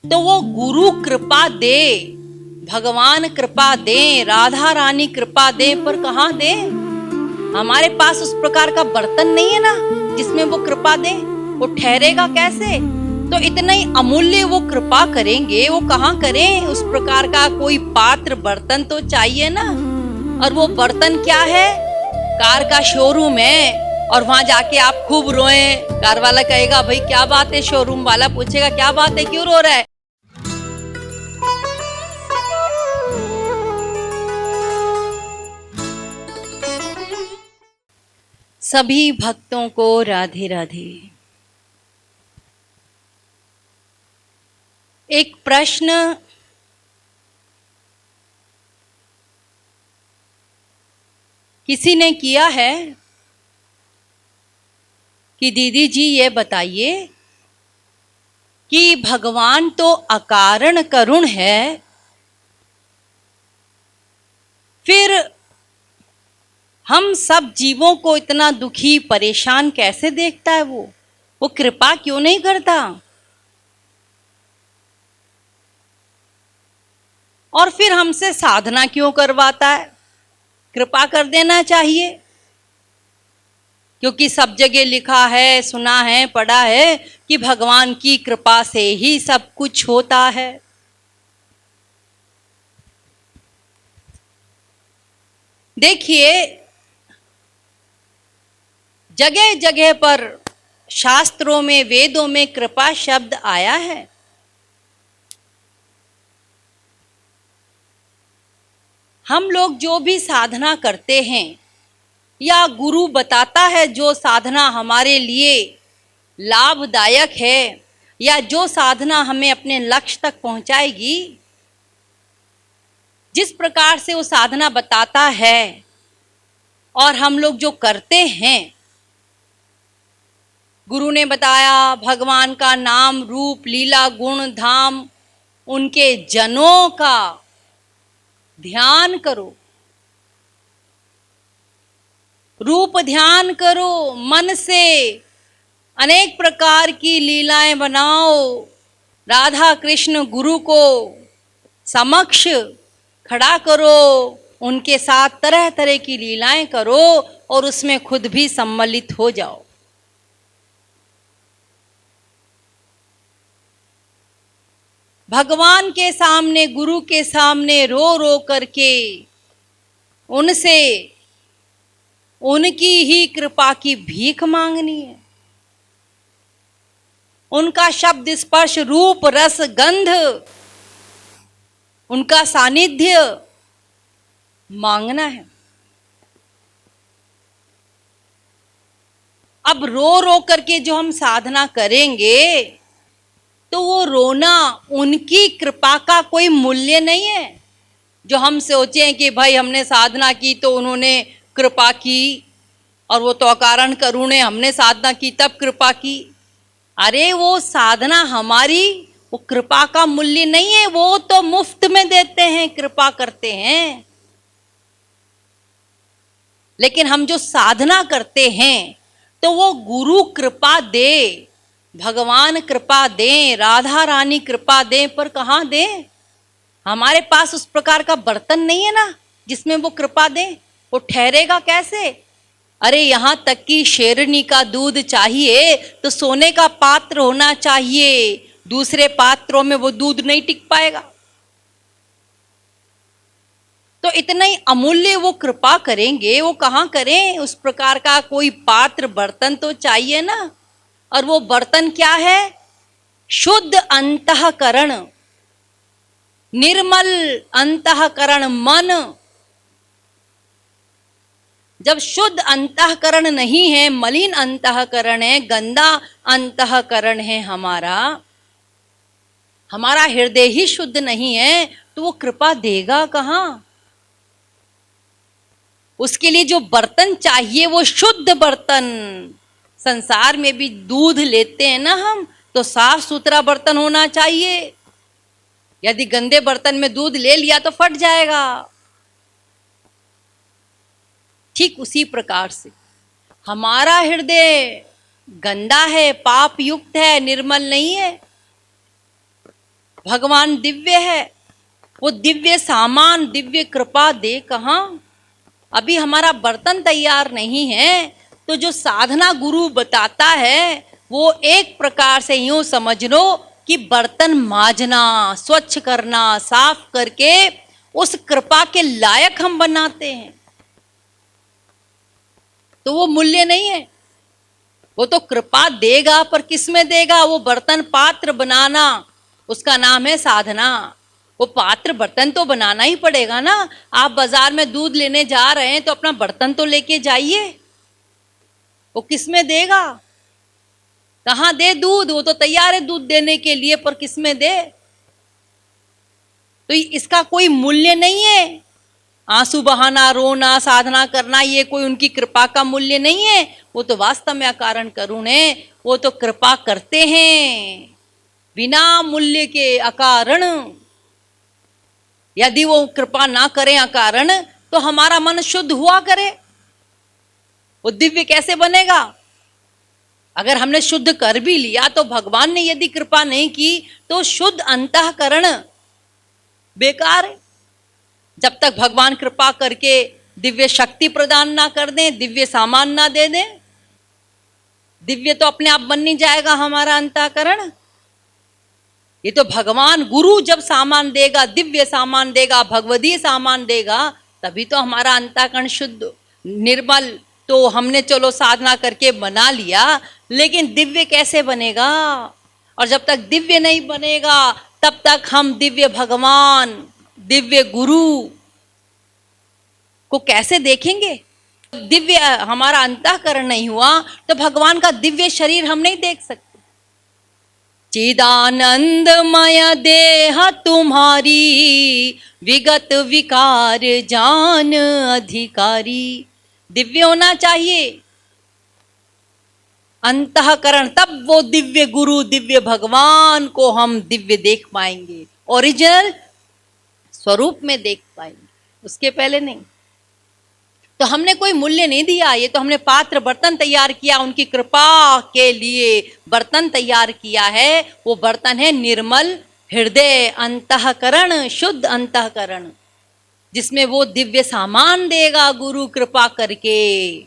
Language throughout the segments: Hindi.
तो वो गुरु कृपा दे, भगवान कृपा दे, राधा रानी कृपा दे, पर कहाँ दे? हमारे पास उस प्रकार का बर्तन नहीं है ना जिसमें वो कृपा दे। वो ठहरेगा कैसे? तो इतना ही अमूल्य वो कृपा करेंगे, वो कहाँ करें? उस प्रकार का कोई पात्र बर्तन तो चाहिए ना। और वो बर्तन क्या है? कार का शोरूम है, और वहां जाके आप खूब रोए, कार वाला कहेगा भाई क्या बात है, शोरूम वाला पूछेगा क्या बात है, क्यों रो रहा है? सभी भक्तों को राधे राधे। एक प्रश्न किसी ने किया है कि दीदी जी ये बताइए कि भगवान तो अकारण करुण है, फिर हम सब जीवों को इतना दुखी परेशान कैसे देखता है? वो कृपा क्यों नहीं करता? और फिर हमसे साधना क्यों करवाता है? कृपा कर देना चाहिए, क्योंकि सब जगह लिखा है, सुना है, पढ़ा है कि भगवान की कृपा से ही सब कुछ होता है। देखिए, जगह जगह पर शास्त्रों में, वेदों में कृपा शब्द आया है। हम लोग जो भी साधना करते हैं, या गुरु बताता है जो साधना हमारे लिए लाभदायक है, या जो साधना हमें अपने लक्ष्य तक पहुंचाएगी, जिस प्रकार से वो साधना बताता है और हम लोग जो करते हैं, गुरु ने बताया भगवान का नाम, रूप, लीला, गुण, धाम, उनके जनों का ध्यान करो, रूप ध्यान करो, मन से अनेक प्रकार की लीलाएं बनाओ, राधा कृष्ण गुरु को समक्ष खड़ा करो, उनके साथ तरह तरह की लीलाएं करो और उसमें खुद भी सम्मिलित हो जाओ। भगवान के सामने, गुरु के सामने रो रो करके उनसे उनकी ही कृपा की भीख मांगनी है। उनका शब्द स्पर्श रूप रस गंध, उनका सानिध्य मांगना है। अब रो रो करके जो हम साधना करेंगे, तो वो रोना उनकी कृपा का कोई मूल्य नहीं है। जो हम सोचें कि भाई हमने साधना की तो उन्होंने कृपा की, और वो तो अकारण करुण है, हमने साधना की तब कृपा की। अरे वो साधना हमारी, वो कृपा का मूल्य नहीं है, वो तो मुफ्त में देते हैं, कृपा करते हैं। लेकिन हम जो साधना करते हैं, तो वो गुरु कृपा दे, भगवान कृपा दे, राधा रानी कृपा दे, पर कहाँ दे? हमारे पास उस प्रकार का बर्तन नहीं है ना जिसमें वो कृपा दे। वो ठहरेगा कैसे? अरे यहां तक कि शेरनी का दूध चाहिए तो सोने का पात्र होना चाहिए, दूसरे पात्रों में वो दूध नहीं टिक पाएगा। तो इतना ही अमूल्य वो कृपा करेंगे, वो कहाँ करें? उस प्रकार का कोई पात्र बर्तन तो चाहिए ना। और वो बर्तन क्या है? शुद्ध अंतःकरण, निर्मल अंतःकरण, मन। जब शुद्ध अंतःकरण नहीं है, मलिन अंतःकरण है, गंदा अंतःकरण है हमारा हृदय ही शुद्ध नहीं है, तो वो कृपा देगा कहाँ? उसके लिए जो बर्तन चाहिए वो शुद्ध बर्तन। संसार में भी दूध लेते हैं ना हम, तो साफ सुथरा बर्तन होना चाहिए। यदि गंदे बर्तन में दूध ले लिया तो फट जाएगा। ठीक उसी प्रकार से हमारा हृदय गंदा है, पाप युक्त है, निर्मल नहीं है, भगवान दिव्य है, वो दिव्य सामान दिव्य कृपा दे कहाँ। अभी हमारा बर्तन तैयार नहीं है, तो जो साधना गुरु बताता है वो एक प्रकार से यूं समझ लो कि बर्तन माजना, स्वच्छ करना, साफ करके उस कृपा के लायक हम बनाते हैं, तो वो मूल्य नहीं है। वो तो कृपा देगा, पर किस में देगा? वो बर्तन पात्र बनाना, उसका नाम है साधना। वो पात्र बर्तन तो बनाना ही पड़ेगा ना। आप बाजार में दूध लेने जा रहे हैं तो अपना बर्तन तो लेके जाइए। वो किस में देगा? कहाँ दे दूध? वो तो तैयार है दूध देने के लिए, पर किस में दे? तो इसका कोई मूल्य नहीं है। आंसू बहाना, रोना, साधना करना, ये कोई उनकी कृपा का मूल्य नहीं है। वो तो वास्तव में अकारण करुण है। वो तो कृपा करते हैं बिना मूल्य के, अकारण। यदि वो कृपा ना करें अकारण, तो हमारा मन शुद्ध हुआ करे, वो दिव्य कैसे बनेगा? अगर हमने शुद्ध कर भी लिया तो भगवान ने यदि कृपा नहीं की तो शुद्ध अंतःकरण बेकार है। जब तक भगवान कृपा करके दिव्य शक्ति प्रदान ना कर दें, दिव्य सामान ना दे दें, दिव्य तो अपने आप बन नहीं जाएगा हमारा अंतःकरण। ये तो भगवान गुरु जब सामान देगा, दिव्य सामान देगा, भगवदीय सामान देगा, तभी तो हमारा अंतःकरण शुद्ध निर्मल। तो हमने चलो साधना करके बना लिया, लेकिन दिव्य कैसे बनेगा? और जब तक दिव्य नहीं बनेगा तब तक हम दिव्य भगवान, दिव्य गुरु को कैसे देखेंगे? दिव्य हमारा अंतःकरण नहीं हुआ तो भगवान का दिव्य शरीर हम नहीं देख सकते। चिदानंदमय देह तुम्हारी, विगत विकार जान अधिकारी। दिव्य होना चाहिए अंतःकरण, तब वो दिव्य गुरु, दिव्य भगवान को हम दिव्य देख पाएंगे, ओरिजिनल स्वरूप में देख पाएंगे, उसके पहले नहीं। तो हमने कोई मूल्य नहीं दिया, ये तो हमने पात्र बर्तन तैयार किया, उनकी कृपा के लिए बर्तन तैयार किया है। वो बर्तन है निर्मल हृदय, अंतःकरण, शुद्ध अंतःकरण, जिसमें वो दिव्य सामान देगा गुरु कृपा करके।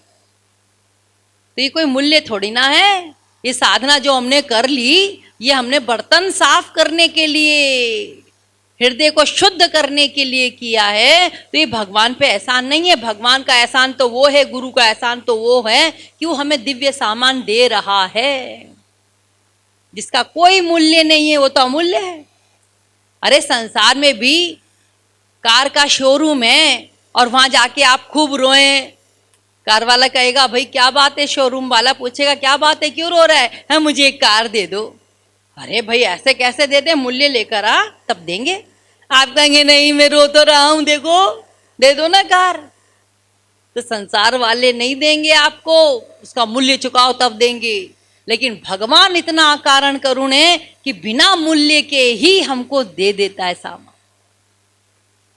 तो ये कोई मूल्य थोड़ी ना है। ये साधना जो हमने कर ली, ये हमने बर्तन साफ करने के लिए, हृदय को शुद्ध करने के लिए किया है। तो ये भगवान पे एहसान नहीं है। भगवान का एहसान तो वो है, गुरु का एहसान तो वो है कि वो हमें दिव्य सामान दे रहा है, जिसका कोई मूल्य नहीं है, वो तो अमूल्य है। अरे संसार में भी कार का शोरूम है और वहां जाके आप खूब रोएं, कार वाला कहेगा भाई क्या बात है, शोरूम वाला पूछेगा क्या बात है, क्यों रो रहा है? हाँ, मुझे एक कार दे दो। अरे भाई ऐसे कैसे दे दे, मूल्य लेकर आ तब देंगे। आप कहेंगे नहीं मैं रो तो रहा हूं, देखो दे दो ना कार। तो संसार वाले नहीं देंगे आपको, उसका मूल्य चुकाओ तब देंगे। लेकिन भगवान इतना अकारण करुण है कि बिना मूल्य के ही हमको दे देता है सामान।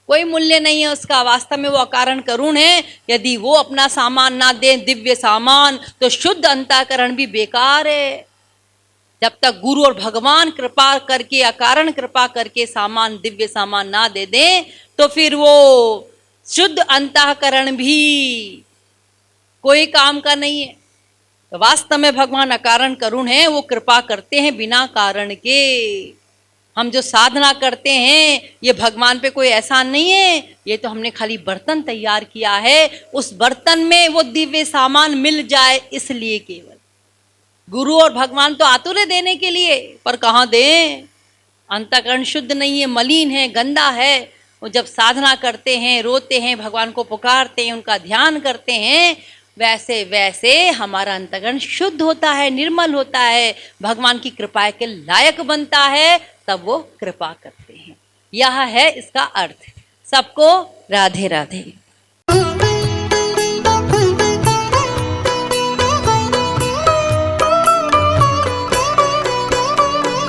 कोई मूल्य नहीं है उसका, वास्तव में वो अकारण करुण है। यदि वो अपना सामान ना दे, दिव्य सामान, तो शुद्ध अंतःकरण भी बेकार है। जब तक गुरु और भगवान कृपा करके, अकारण कृपा करके सामान, दिव्य सामान ना दे दें, तो फिर वो शुद्ध अंतःकरण भी कोई काम का नहीं है। तो वास्तव में भगवान अकारण करुण है, वो कृपा करते हैं बिना कारण के। हम जो साधना करते हैं ये भगवान पे कोई एहसान नहीं है, ये तो हमने खाली बर्तन तैयार किया है, उस बर्तन में वो दिव्य सामान मिल जाए इसलिए केवल। गुरु और भगवान तो आतुर है देने के लिए, पर कहाँ दें? अंतःकरण शुद्ध नहीं है, मलिन है, गंदा है। वो जब साधना करते हैं, रोते हैं, भगवान को पुकारते हैं, उनका ध्यान करते हैं, वैसे वैसे हमारा अंतःकरण शुद्ध होता है, निर्मल होता है, भगवान की कृपा के लायक बनता है, तब वो कृपा करते हैं। यह है इसका अर्थ। सबको राधे राधे।